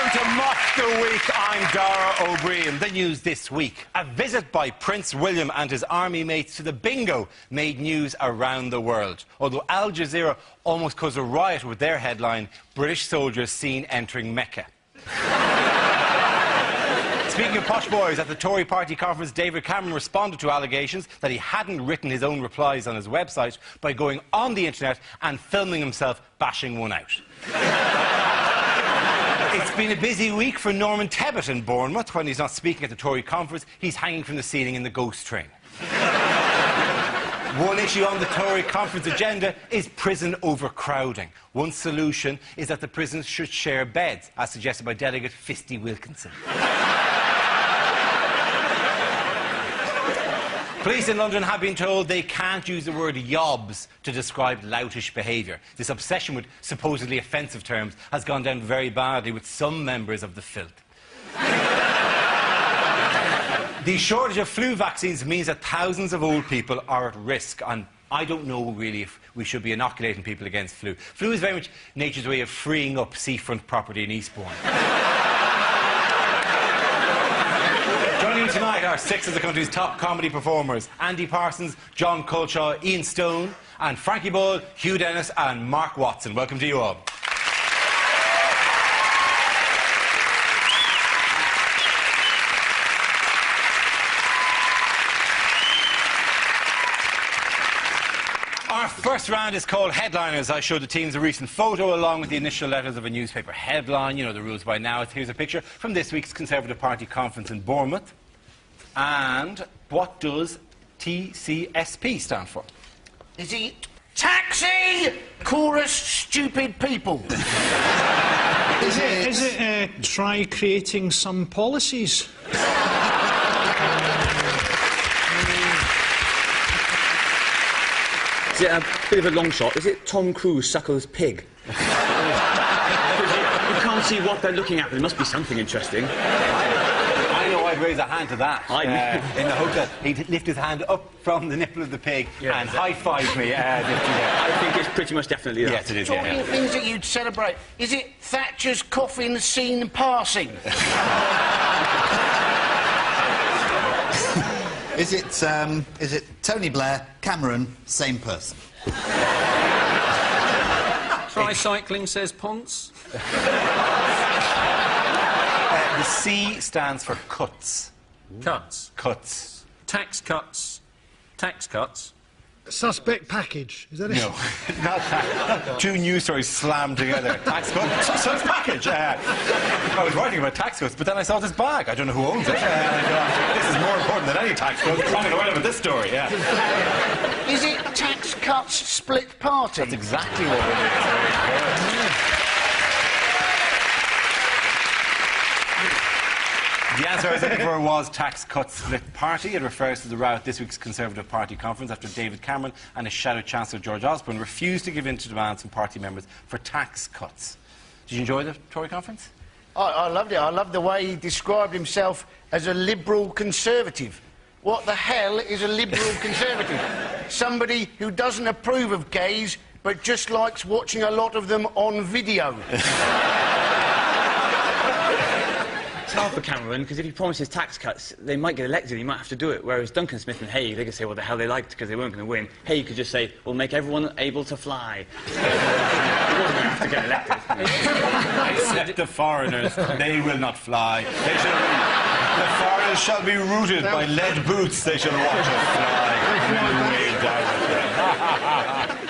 Welcome to Mock the Week. I'm Dara O'Brien. The news this week. A visit by Prince William and his army mates to the bingo made news around the world. Although Al Jazeera almost caused a riot with their headline, British soldiers seen entering Mecca. Speaking of posh boys, at the Tory party conference, David Cameron responded to allegations that he hadn't written his own replies on his website by going on the internet and filming himself bashing one out. It's been a busy week for Norman Tebbit in Bournemouth. When he's not speaking at the Tory conference, he's hanging from the ceiling in the ghost train. One issue on the Tory conference agenda is prison overcrowding. One solution is that the prisons should share beds, as suggested by Delegate Fisty Wilkinson. Police in London have been told they can't use the word yobs to describe loutish behaviour. This obsession with supposedly offensive terms has gone down very badly with some members of the filth. The shortage of flu vaccines means that thousands of old people are at risk, and I don't know really if we should be inoculating people against flu. Flu is very much nature's way of freeing up seafront property in Eastbourne. Joining me tonight are six of the country's top comedy performers: Andy Parsons, John Colshaw, Ian Stone, and Frankie Bull, Hugh Dennis and Mark Watson. Welcome to you all. Our first round is called Headliners. I showed the teams a recent photo along with the initial letters of a newspaper headline. You know the rules by now. Here's a picture from this week's Conservative Party conference in Bournemouth. And what does TCSP stand for? Is it Taxi Chorus Stupid People? Is it try creating some policies? Is it a bit of a long shot? Is it Tom Cruise suckles pig? You can't see what they're looking at, but there must be something interesting. I know I'd raise a hand to that. In the hope that he'd lift his hand up from the nipple of the pig and high-five me. I think it's pretty much definitely that. Yes, it is. Talking of things that you'd celebrate, is it Thatcher's coffin seen passing? Is it Tony Blair, Cameron, same person? Tricycling, says Ponce. The C stands for cuts. Cuts. Cuts. Tax cuts. Tax cuts. Suspect package, is that it? No, not that. Two news stories slammed together. Tax cuts, suspect package. I was writing about tax cuts, but then I saw this bag. I don't know who owns it. This is more important than any tax cuts. I'm going to write about this story, Is it Tax Cuts Split Party? That's exactly what it is. The answer I was looking for was Tax Cuts Split Party. It refers to the row at this week's Conservative Party conference after David Cameron and his shadow Chancellor George Osborne refused to give in to demands from party members for tax cuts. Did you enjoy the Tory conference? I loved it. I loved the way he described himself as a liberal conservative. What the hell is a liberal conservative? Somebody who doesn't approve of gays, but just likes watching a lot of them on video. It's hard for Cameron, because if he promises tax cuts, they might get elected and he might have to do it. Whereas Duncan Smith and Hague, they could say what the hell they liked because they weren't going to win. Hague could just say, we'll make everyone able to fly. He wasn't going to have to get elected. Except the foreigners, they will not fly. The foreigners shall be rooted by lead boots, they shall watch us fly.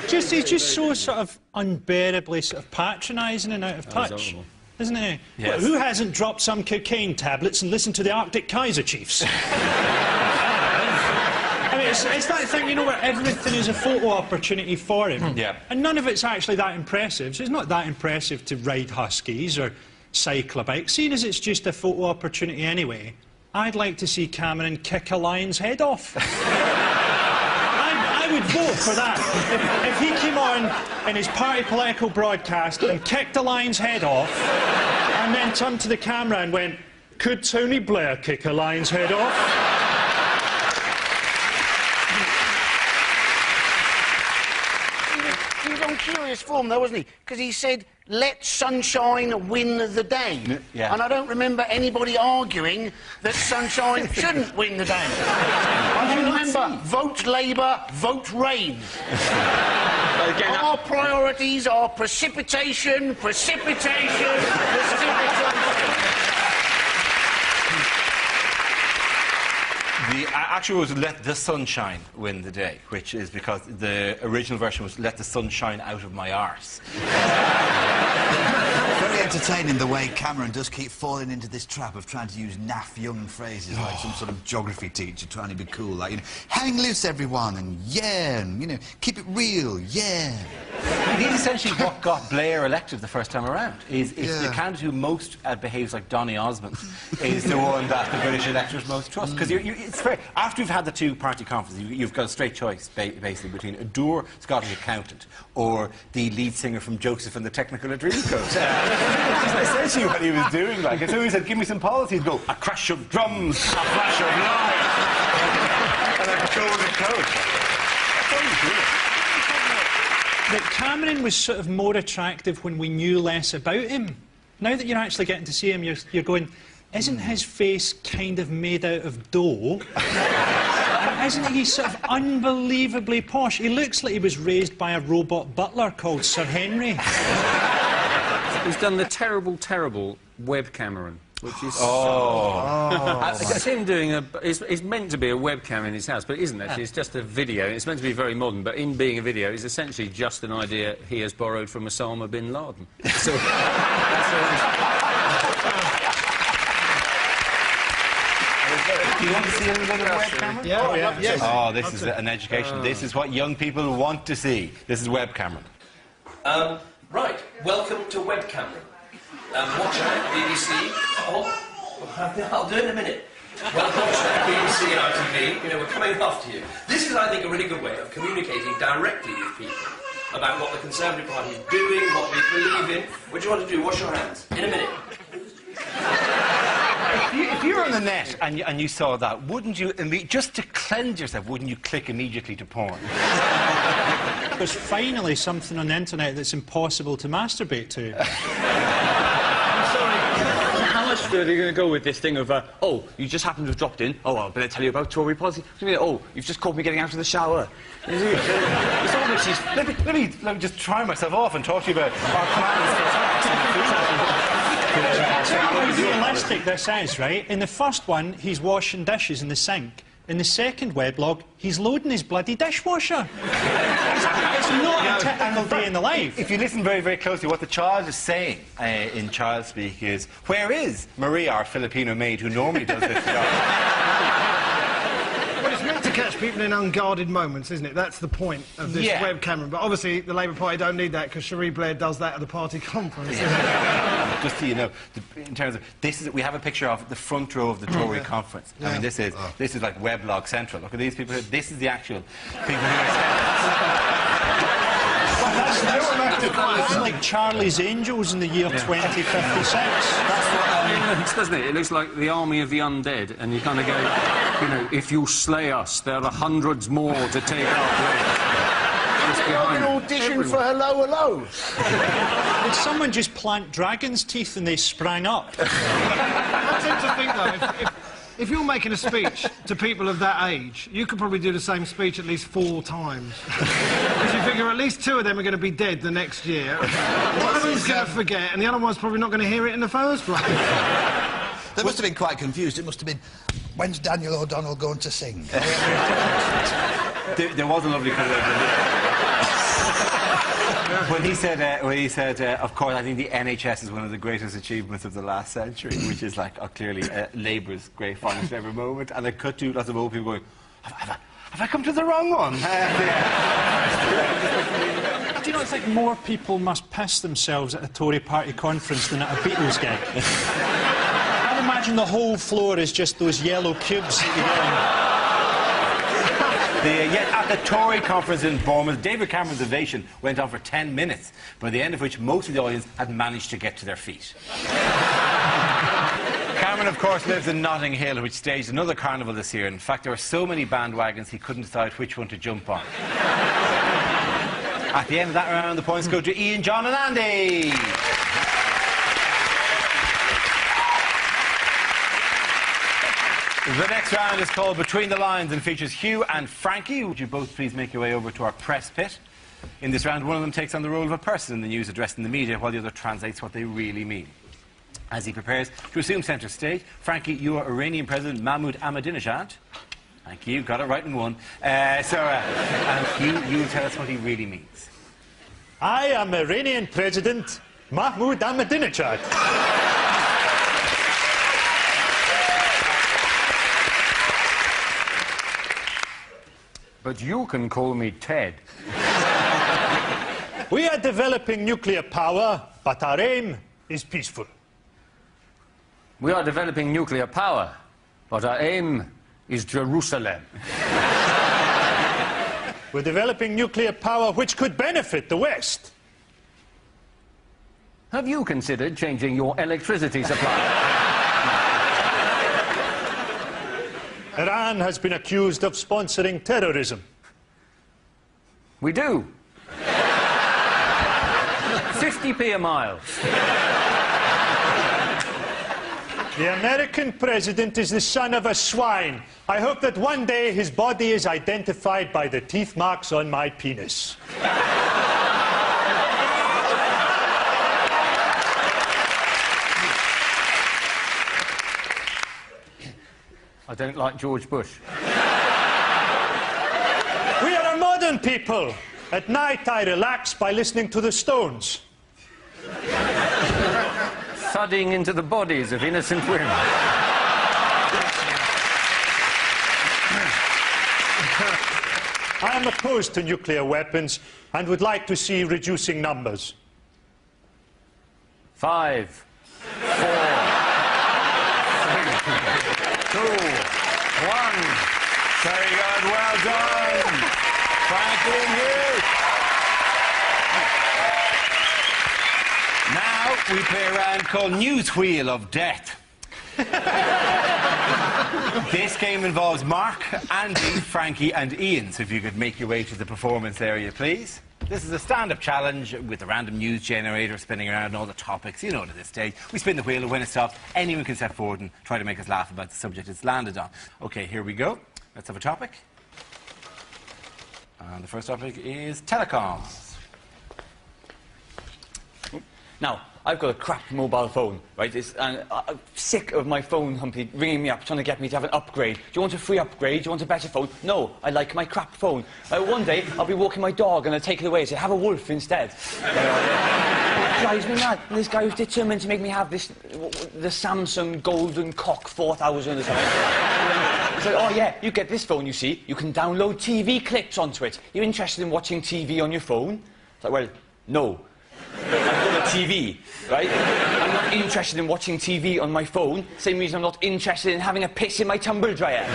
He's just so sort of unbearably sort of patronising and out of touch. Isn't he? Yes. Well, who hasn't dropped some cocaine tablets and listened to the Arctic Kaiser Chiefs? I mean, it's that thing, you know, where everything is a photo opportunity for him. Yeah. And none of it's actually that impressive. So it's not that impressive to ride huskies or cycle a bike. Seeing as it's just a photo opportunity anyway, I'd like to see Cameron kick a lion's head off. I would vote for that. If he came on in his party political broadcast and kicked a lion's head off and then turned to the camera and went, could Tony Blair kick a lion's head off? He was on curious form, though, wasn't he? Because he said, let sunshine win the day. Yeah. And I don't remember anybody arguing that sunshine shouldn't win the day. I can remember, vote Labour, vote rain. Our priorities are precipitation, precipitation, precipitation. The actual was let the sunshine win the day, which is because the original version was let the sunshine out of my arse. Very entertaining the way Cameron does keep falling into this trap of trying to use naff young phrases like some sort of geography teacher trying to be cool, like, you know, hang loose everyone, and yeah, and, you know, keep it real, yeah. He's essentially what got Blair elected the first time around. Is the candidate who most behaves like Donny Osmond is the one that the British electors most trust. Because it's fair. After we've had the two-party conference, you've got a straight choice, basically, between a dour Scottish accountant or the lead singer from Joseph and the Technicolor Dreamcoat. That's essentially what he was doing. Like, and so he said, "Give me some policy." He'd go, "A crash of drums, a flash of light, and a golden coat." That's what he's doing. That Cameron was sort of more attractive when we knew less about him. Now that you're actually getting to see him, you're going, isn't his face kind of made out of dough? And isn't he sort of unbelievably posh? He looks like he was raised by a robot butler called Sir Henry. He's done the terrible, terrible web Cameron, which is... It's him doing a... It's meant to be a webcam in his house, but it isn't actually. It's just a video. It's meant to be very modern, but in being a video, it's essentially just an idea he has borrowed from Osama bin Laden. So, Do you want to see a little bit of web camera? Yeah. Yes. Oh, this is an education. This is what young people want to see. This is web camera. Right, welcome to Web Cameron. Watch out, BBC. I'll do it in a minute. Welcome to BBC and ITV. You know, we're coming after you. This is, I think, a really good way of communicating directly with people about what the Conservative Party is doing, what we believe in. What do you want to do? Wash your hands. In a minute. If you were on the net and you saw that, wouldn't you, just to cleanse yourself, wouldn't you click immediately to porn? There's finally something on the internet that's impossible to masturbate to. How much further are you going to go with this thing of, oh, you just happened to have dropped in, oh, well, better tell you about Tory policy. Oh, you've just caught me getting out of the shower. It's almost... Let me just try myself off and talk to you about our plans. How realistic this is, right? In the first one, he's washing dishes in the sink. In the second weblog, he's loading his bloody dishwasher. It's not a typical day in the life. If you listen very, very closely, what the child is saying in child speak is, where is Maria, our Filipino maid, who normally does this job? Well, it's meant to catch people in unguarded moments, isn't it? That's the point of this web camera. But obviously, the Labour Party don't need that because Cherie Blair does that at the party conference. Just so you know, in terms of we have a picture of the front row of the Tory conference. I mean, this is like Weblog Central. Look at these people here. This is the actual people who That's like Charlie's Angels in the year 2056. That's what it looks, doesn't it? It looks like the army of the undead, and you kind of go, you know, if you slay us, there are hundreds more to take our place. An audition for Hello, Hello. Did someone just plant dragon's teeth and they sprang up? I tend to think, though, if you're making a speech to people of that age, you could probably do the same speech at least 4 times. Because you figure at least 2 of them are going to be dead the next year. One of them's going to forget, and the other one's probably not going to hear it in the first place. They must have been quite confused. It must have been, when's Daniel O'Donnell going to sing? There was a lovely kind of... When he said, of course, I think the NHS is one of the greatest achievements of the last century, which is like, clearly, Labour's great finest ever moment, and I cut to lots of old people going, have I come to the wrong one? Do you not think more people must piss themselves at a Tory party conference than at a Beatles gig? I'd imagine the whole floor is just those yellow cubes that you get in. Yet at the Tory conference in Bournemouth, David Cameron's ovation went on for 10 minutes, by the end of which most of the audience had managed to get to their feet. Cameron, of course, lives in Notting Hill, which staged another carnival this year. In fact, there were so many bandwagons he couldn't decide which one to jump on. At the end of that round, the points go to Ian, John and Andy. The next round is called Between the Lines and features Hugh and Frankie. Would you both please make your way over to our press pit? In this round, one of them takes on the role of a person in the news addressed in the media, while the other translates what they really mean. As he prepares to assume centre stage, Frankie, you are Iranian President Mahmoud Ahmadinejad. Thank you, got it right in one. And Hugh, you will tell us what he really means. I am Iranian President Mahmoud Ahmadinejad. But you can call me Ted. We are developing nuclear power, but our aim is peaceful. We are developing nuclear power, but our aim is Jerusalem. We're developing nuclear power which could benefit the West. Have you considered changing your electricity supply? Iran has been accused of sponsoring terrorism. We do. 50p a mile. The American president is the son of a swine. I hope that one day his body is identified by the teeth marks on my penis. I don't like George Bush. We are a modern people. At night I relax by listening to the Stones. Thudding into the bodies of innocent women. I am opposed to nuclear weapons and would like to see reducing numbers. 5, 4, 3, 2, 1. Very good, well done. Frankie and Hugh. Now we play a round called News Wheel of Death. This game involves Mark, Andy, Frankie and Ian, so if you could make your way to the performance area, please. This is a stand-up challenge with a random news generator spinning around all the topics. You know it at this stage. We spin the wheel, and when it stops, anyone can step forward and try to make us laugh about the subject it's landed on. OK, here we go. Let's have a topic. And the first topic is telecoms. Now, I've got a crap mobile phone, right? I'm sick of my phone company ringing me up, trying to get me to have an upgrade. Do you want a free upgrade? Do you want a better phone? No, I like my crap phone. One day, I'll be walking my dog and I'll take it away and say, have a wolf instead. It drives me mad. And this guy was determined to make me have this, the Samsung Golden Cock 4000 or something. He said, oh yeah, you get this phone, you see, you can download TV clips onto it. You interested in watching TV on your phone? It's like, well, no. I've got a TV, right? I'm not interested in watching TV on my phone. Same reason I'm not interested in having a piss in my tumble dryer.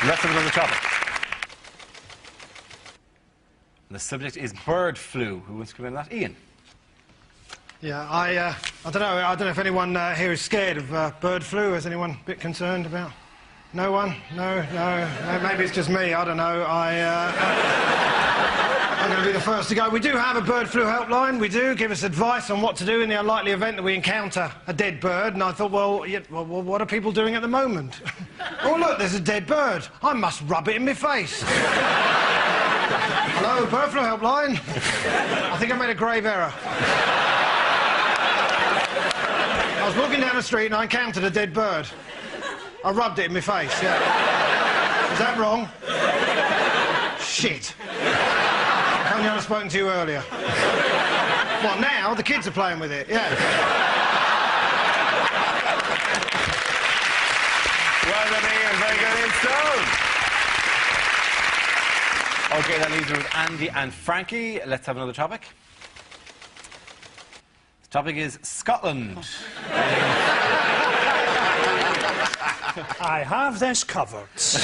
Let's have another topic. The subject is bird flu. Who wants to come in on that? Ian. Yeah, I don't know if anyone here is scared of bird flu. Is anyone a bit concerned about? No one? No. Maybe it's just me. I don't know. I'm going to be the first to go. We do have a bird flu helpline. We do give us advice on what to do in the unlikely event that we encounter a dead bird. And I thought, well, what are people doing at the moment? Oh, look, there's a dead bird. I must rub it in my face. Hello, bird flu helpline. I think I made a grave error. I was walking down the street and I encountered a dead bird. I rubbed it in my face, yeah. Is that wrong? Shit. If only I'd have spoken to you earlier. What, now? The kids are playing with it, yeah. Well done, Ian. Very good, Ian Stone. OK, that leaves us with Andy and Frankie. Let's have another topic. The topic is Scotland. I have this covered. Is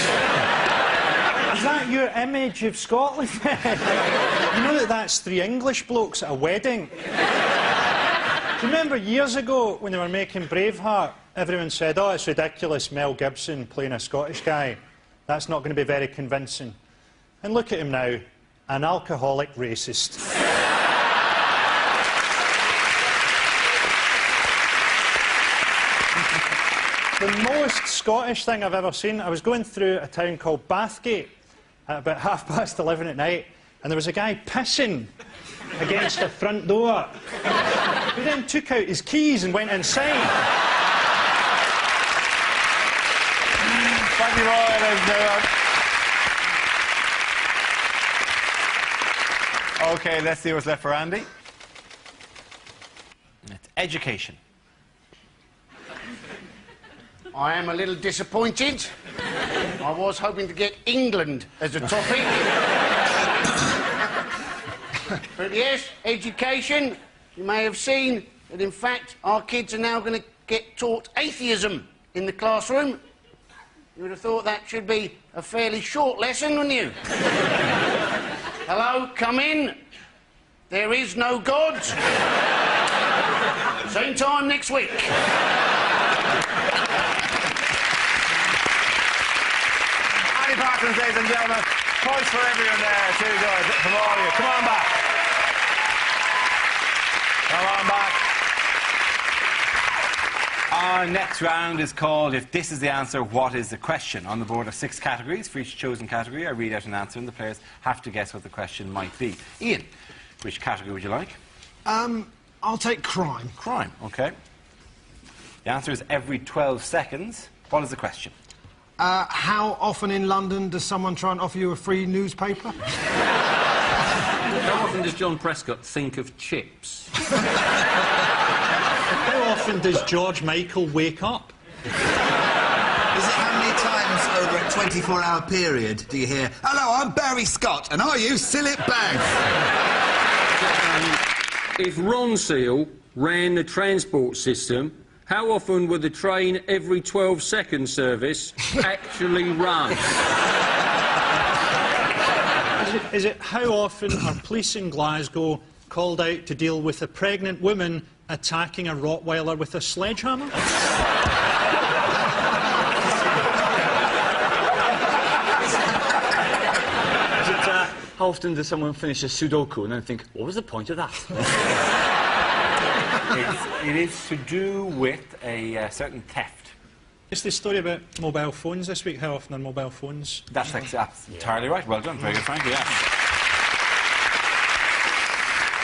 that your image of Scotland? You know that's three English blokes at a wedding? Do you remember years ago when they were making Braveheart everyone said, oh, it's ridiculous, Mel Gibson playing a Scottish guy. That's not going to be very convincing. And look at him now, an alcoholic racist. The most Scottish thing I've ever seen, I was going through a town called Bathgate at about 11:30 at night, and there was a guy pissing against the front door. He then took out his keys and went inside. Thank you, Roy, ladies and gentlemen. OK, let's see what's left for Andy. It's education. I am a little disappointed. I was hoping to get England as a topic. But yes, education. You may have seen that, in fact, our kids are now going to get taught atheism in the classroom. You would have thought that should be a fairly short lesson, wouldn't you? Hello, come in. There is no God. Same time next week. Andy Parkins, ladies and gentlemen. Points for everyone there. Too good. From all of you. Come on back. Come on back. Our next round is called If This Is the Answer, What Is the Question? On the board are 6 categories. For each chosen category, I read out an answer and the players have to guess what the question might be. Ian, which category would you like? I'll take crime. Crime, OK. The answer is every 12 seconds. What is the question? How often in London does someone try and offer you a free newspaper? How often does John Prescott think of chips? How often does George Michael wake up? Is it how many times over a 24-hour period do you hear, hello, I'm Barry Scott, and are you Sillet Bags? If Ronseal ran the transport system, how often would the train every 12-second service actually run? Is it how often are police in Glasgow called out to deal with a pregnant woman attacking a Rottweiler with a sledgehammer? How often does someone finish a Sudoku and then think, what was the point of that? It is to do with a certain theft. It's the story about mobile phones this week. How often are mobile phones? That's entirely right. Well done. Very good, Frankie. Yeah.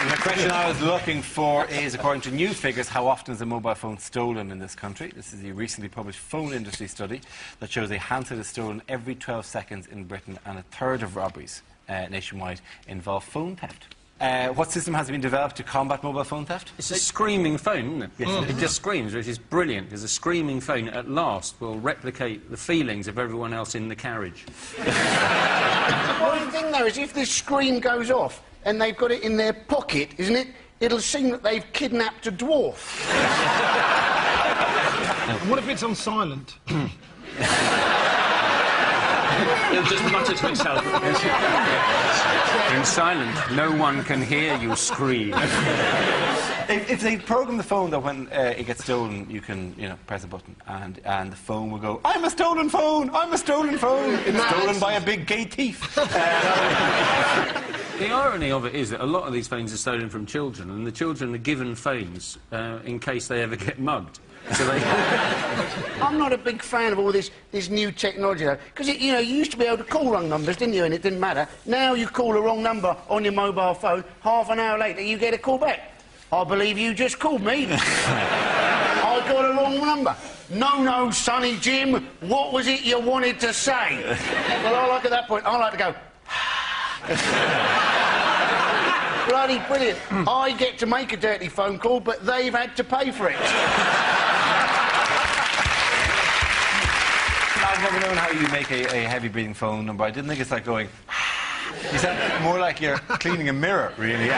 And the question I was looking for is, according to new figures, how often is a mobile phone stolen in this country? This is a recently published phone industry study that shows a handset is stolen every 12 seconds in Britain, and a third of robberies nationwide involve phone theft. What system has been developed to combat mobile phone theft? It's a screaming phone, isn't it? Yes. It just screams, which is brilliant, because a screaming phone at last will replicate the feelings of everyone else in the carriage. One thing, though, is if this scream goes off and they've got it in their pocket, isn't it? It'll seem that they've kidnapped a dwarf. And what if it's on silent? He'll just mutter to himself. In silent, no one can hear you scream. If they program the phone that when it gets stolen, you can, press a button and the phone will go, I'm a stolen phone! I'm a stolen phone! It's stolen by a big gay thief. The irony of it is that a lot of these phones are stolen from children, and the children are given phones in case they ever get mugged. So they... I'm not a big fan of all this new technology, though, because you used to be able to call wrong numbers, didn't you? And it didn't matter. Now you call the wrong number on your mobile phone. Half an hour later, you get a call back. I believe you just called me. I got a wrong number. No, Sonny Jim. What was it you wanted to say? Well, at that point, I like to go. Bloody brilliant. I get to make a dirty phone call, but they've had to pay for it. I've never known how you make a heavy-breathing phone number. I didn't think it's like going... You sound more like you're cleaning a mirror, really.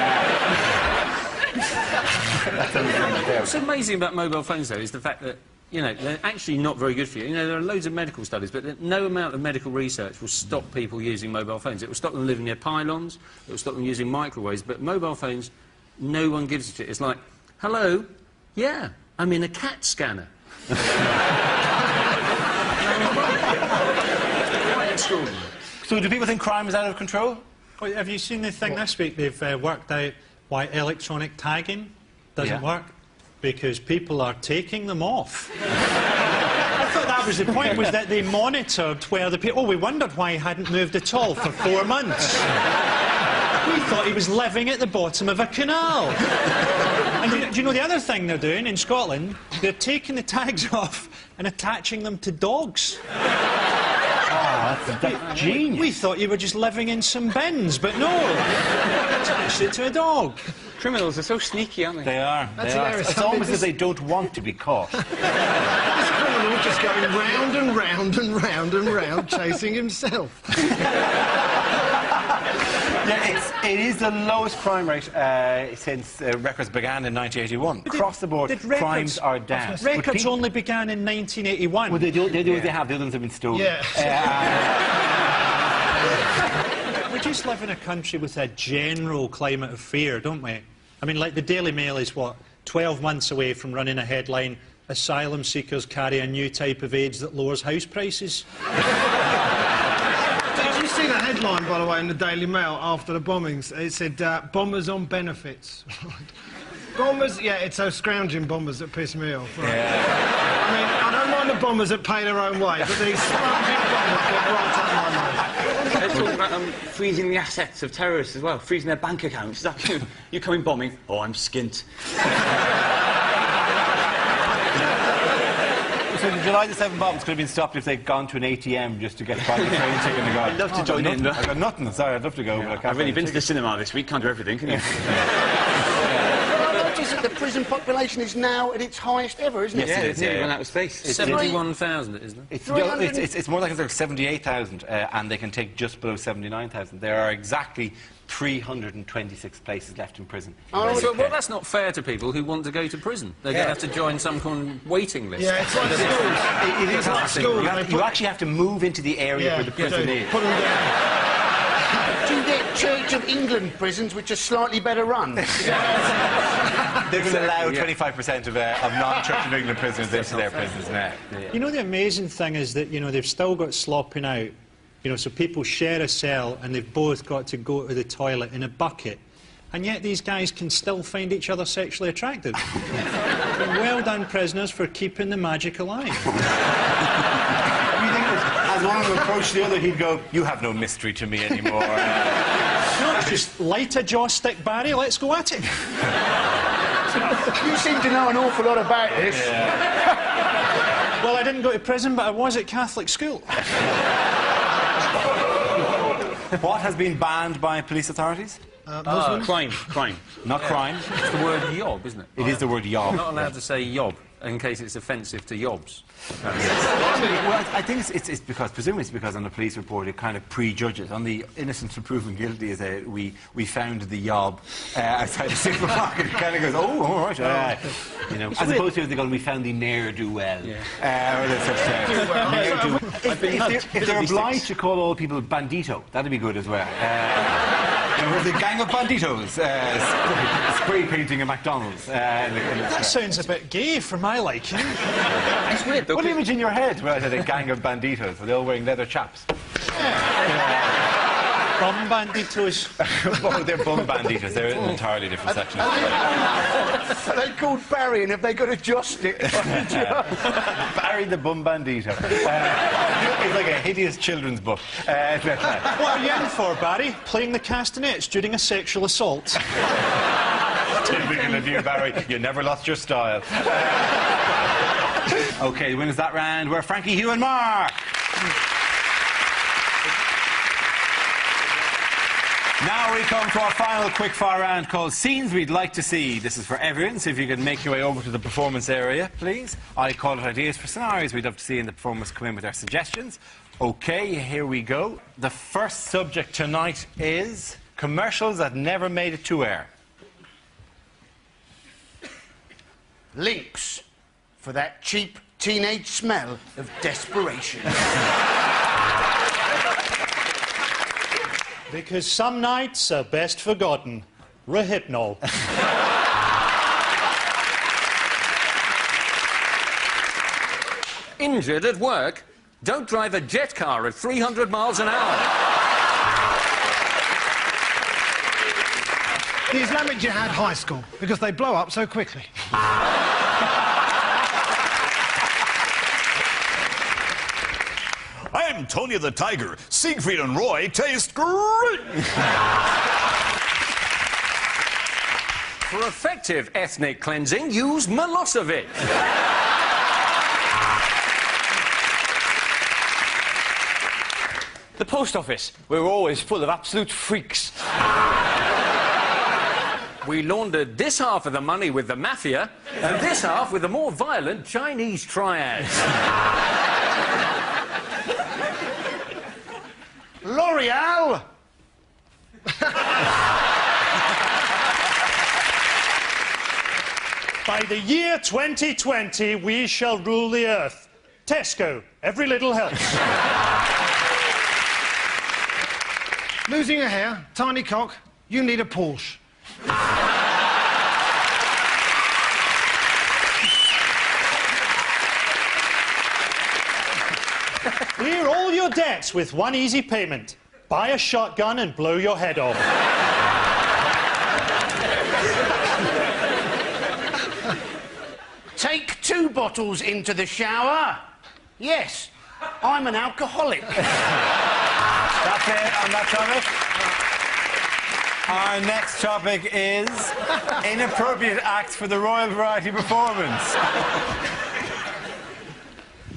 What's amazing about mobile phones, though, is the fact that, they're actually not very good for you. There are loads of medical studies, but no amount of medical research will stop people using mobile phones. It will stop them living near pylons, it will stop them using microwaves, but mobile phones, no one gives a shit. It's like, hello, yeah, I'm in a CAT scanner. Quite extraordinary. So do people think crime is out of control? Well, have you seen the thing this week? They've worked out why electronic tagging doesn't work. Because people are taking them off. I thought that was the point, was that they monitored where the people... Oh, we wondered why he hadn't moved at all for 4 months. We thought he was living at the bottom of a canal. And do you know the other thing they're doing in Scotland? They're taking the tags off and attaching them to dogs. That's genius. We thought you were just living in some bins, but no. Attached it to a dog. Criminals are so sneaky, aren't they? They are. That's they are. hilarious. It's almost as they don't want to be caught. This criminal just going round and round and round and round, chasing himself. It is the lowest crime rate since records began in 1981. Across the board, crimes are down. Records only began in 1981. Well, they do what they have. The other ones have been stolen. Yeah. We just live in a country with a general climate of fear, don't we? I mean, like, the Daily Mail is, what, 12 months away from running a headline, asylum seekers carry a new type of AIDS that lowers house prices. Did you see the headline, by the way, in the Daily Mail after the bombings? It said, bombers on benefits. Bombers, yeah, it's those scrounging bombers that piss me off. Right? Yeah. I mean, I don't mind the bombers that pay their own way, but these scrounging bombers get right up my nose. They're talking about freezing the assets of terrorists as well, freezing their bank accounts. Is that you coming bombing? Oh, I'm skint. So the July the 7th bombs could have been stopped if they'd gone to an ATM just to get a private train ticket and go. I'd love to join in. I've got nothing. Sorry, I'd love to go, but I can't. I've really been to the cinema this week. Can't do everything, can you? The prison population is now at its highest ever, isn't it? Yeah, it's nearly run out of space. 71,000, isn't it? It's more like it's 78,000, and they can take just below 79,000. There are exactly 326 places left in prison. Well, that's not fair to people who want to go to prison. They're going to have to join some kind of waiting list. Yeah, it's like schools. It's like schools. You actually have to move into the area where the prison is. Put them down. Do you get Church of England prisons which are slightly better run? They will allow 25% of non-Church of England prisoners into their prisons now. You know, the amazing thing is that, you know, they've still got slopping out. You know, so people share a cell and they've both got to go to the toilet in a bucket. And yet these guys can still find each other sexually attractive. Well done, prisoners, for keeping the magic alive. As one of them approached the other, he'd go, "You have no mystery to me anymore." No, just light a jaw stick, Barry, let's go at it. You seem to know an awful lot about this. Yeah. Well, I didn't go to prison, but I was at Catholic school. What has been banned by police authorities? Crime. Not crime. It's the word yob, isn't it? It is the word yob. Not allowed to say yob, in case it's offensive to yobs. Well, I think it's because, presumably it's because on the police report it kind of prejudges. On the innocent until proven guilty, we found the yob outside the supermarket. It kind of goes, oh, all right. You know, as opposed to they go, we found the ne'er-do-well. If they're obliged to call all people bandito, that'd be good as well. The gang of banditos spray painting a McDonald's. That sounds a bit gay for my liking. It's weird, though. What image in your head when I said a gang of banditos? Were they all wearing leather chaps? Bum banditos. Oh, they're bum banditos. They're in an entirely different section. Are they called Barry, and have they got to adjust it? Barry the bum bandito. It's like a hideous children's book. What are you in for, Barry? Playing the castanets during a sexual assault. Typical of you, Barry. You never lost your style. OK, the winners that round were Frankie, Hugh and Mark. Now we come to our final quickfire round called Scenes We'd Like to See. This is for everyone, so if you can make your way over to the performance area, please. I call it ideas for scenarios we'd love to see in the performance. Come in with our suggestions. OK, here we go. The first subject tonight is commercials that never made it to air. Lynx, for that cheap teenage smell of desperation. Because some nights are best forgotten. Rohypnol. injured at work, don't drive a jet car at 300 miles an hour. The Islamic Jihad High School, because they blow up so quickly. I'm Tony the Tiger. Siegfried and Roy taste great. For effective ethnic cleansing, use Milosevic. The post office. We're always full of absolute freaks. We laundered this half of the money with the mafia, and this half with the more violent Chinese triads. L'Oreal! By the year 2020, we shall rule the earth. Tesco, every little helps. Losing a hair, tiny cock, you need a Porsche. Clear all your debts with one easy payment. Buy a shotgun and blow your head off. Take 2 bottles into the shower. Yes, I'm an alcoholic. That's it on that topic. Our next topic is inappropriate acts for the Royal Variety Performance.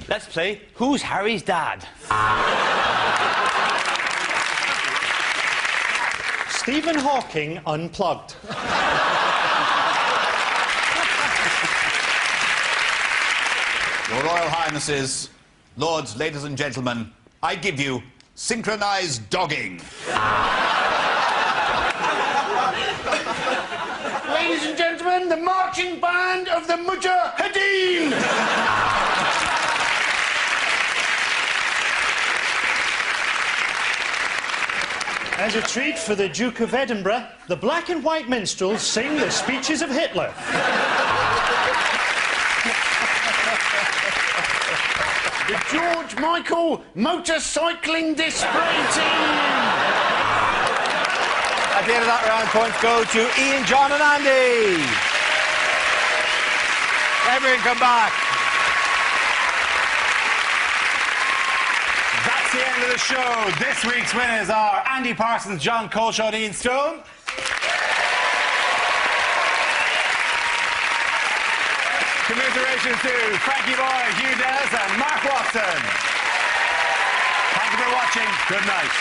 Let's play Who's Harry's Dad? Stephen Hawking unplugged. Your Royal Highnesses, lords, ladies and gentlemen, I give you synchronized dogging. Ladies and gentlemen, the marching band of the Mujahideen! As a treat for the Duke of Edinburgh, the black and white minstrels sing the speeches of Hitler. The George Michael motorcycling display team! At the end of that round, points go to Ian, John and Andy. Everyone come back. That's the end of the show. This week's winners are Andy Parsons, John Coleshaw and Ian Stone. Commiserations to Frankie Boy, Hugh Dennis and Mark Watson. Thank you for watching. Good night.